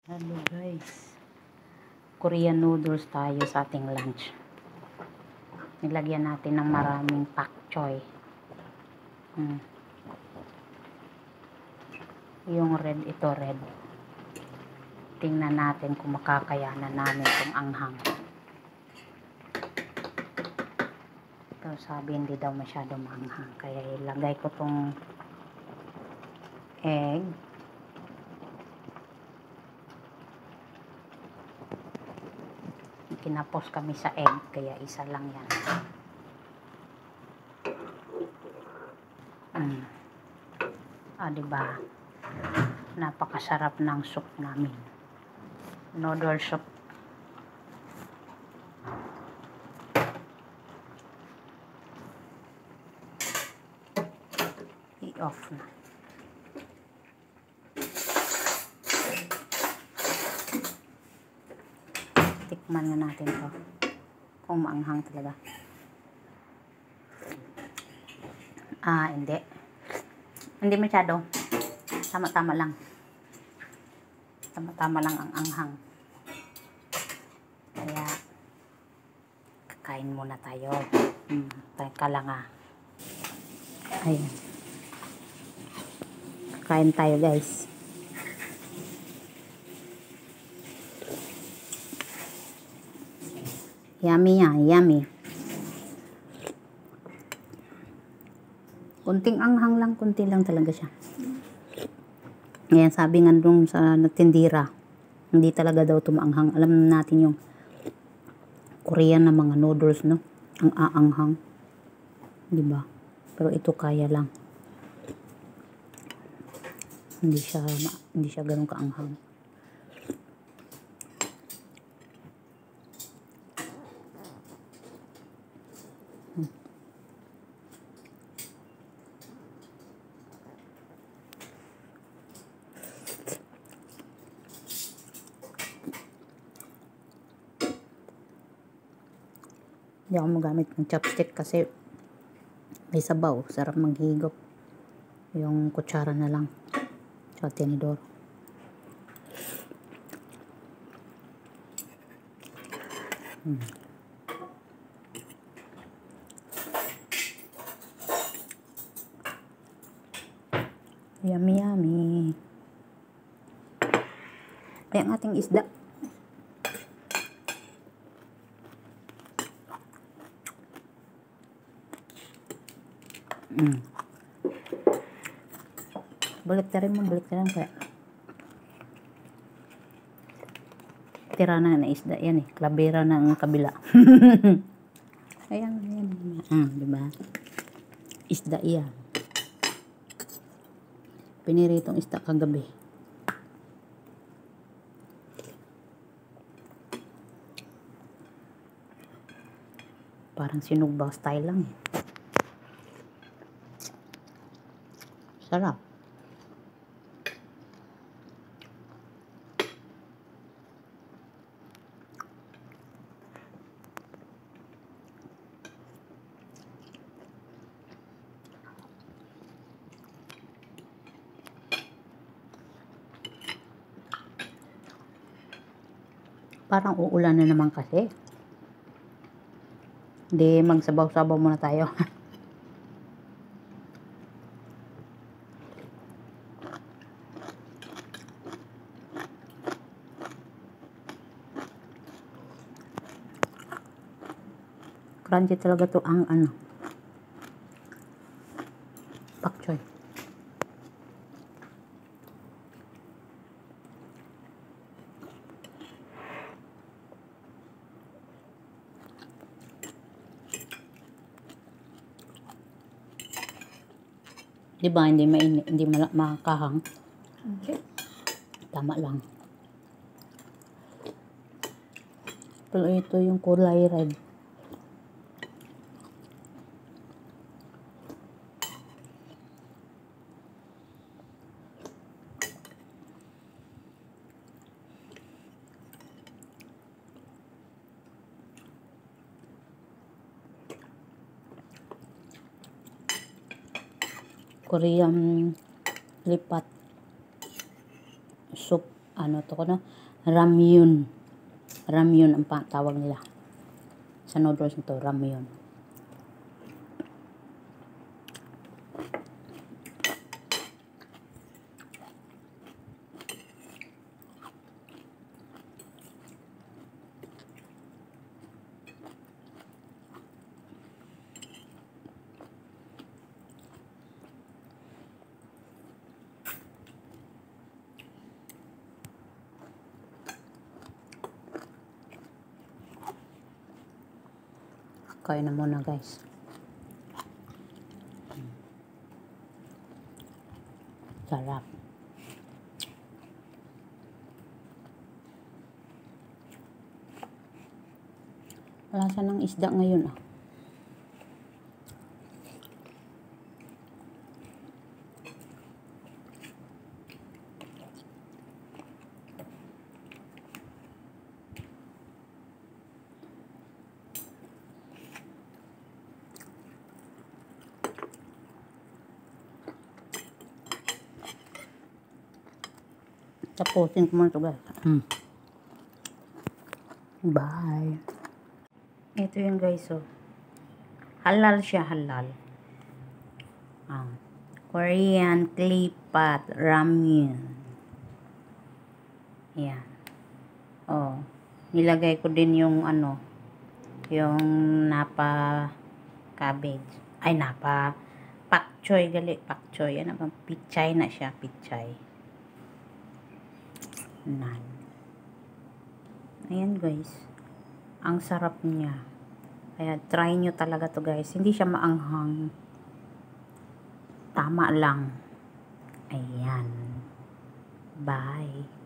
Hello guys, Korean noodles tayo sa ating lunch. Nilagyan natin ng maraming pak choy. Yung red, ito red. Tingnan natin kung makakayanan namin itong anghang. Ito sabi hindi daw masyado maanghang, kaya ilagay ko tong egg. Kinapos kami sa egg, kaya isa lang yan. Diba? Napakasarap ng soup namin. Noodle soup. I-off na. Tikman na natin to. Kung maanghang talaga. Hindi. Hindi masyado. Tama-tama lang. Tama-tama lang ang anghang. Kaya, kakain muna tayo. Teka lang Ayan. Kakain tayo guys. Yummy yan, yummy. Kunting anghang lang, kunti lang talaga siya. Ayan, sabi nga dun sa tindira, hindi talaga daw tumaanghang. Alam natin yung Korean na mga noodles, no? Ang aanghang. Diba? Pero ito kaya lang. Hindi siya ganun kaanghang. Hindi ako magamit ng chopstick kasi may sabaw. Sarap maghigop. Yung kutsara na lang. Tsaka tinidor. Yummy, yummy. Ay, ang ating isda. Balik mo kaya. Tira na isda yan Klabera na ang kabila. Ayan. Diba? Isda yan. Piniritong isda kagabi. Parang sinugba style lang Sarap. Parang uulan na naman kasi. Hindi, magsabaw-sabaw muna tayo. Crunchy talaga to ang pak choy. Diba, hindi makakahang. Tama lang. Pero ito yung kulay red. Korean lipat soup. ano to ko no? Ramyun. Ramyun ang tawag nila. Sa noodles nito, ramyun. Kain na muna guys. Sarap. Lasa ng isda ngayon ah. Tapusin ko muna ito guys. Bye. Ito yung guys oh. Halal siya, halal. Korean clay pot ramyun. Yan. Oh. Nilagay ko din yung ano, yung napa cabbage. Ay, napa pak choy gali, pak choy. Ano bang pichay na siya, pichay. Nan. Ayan guys. Ang sarap niya. Kaya try nyo talaga to guys. Hindi siya maanghang. Tama lang. Ayan. Bye.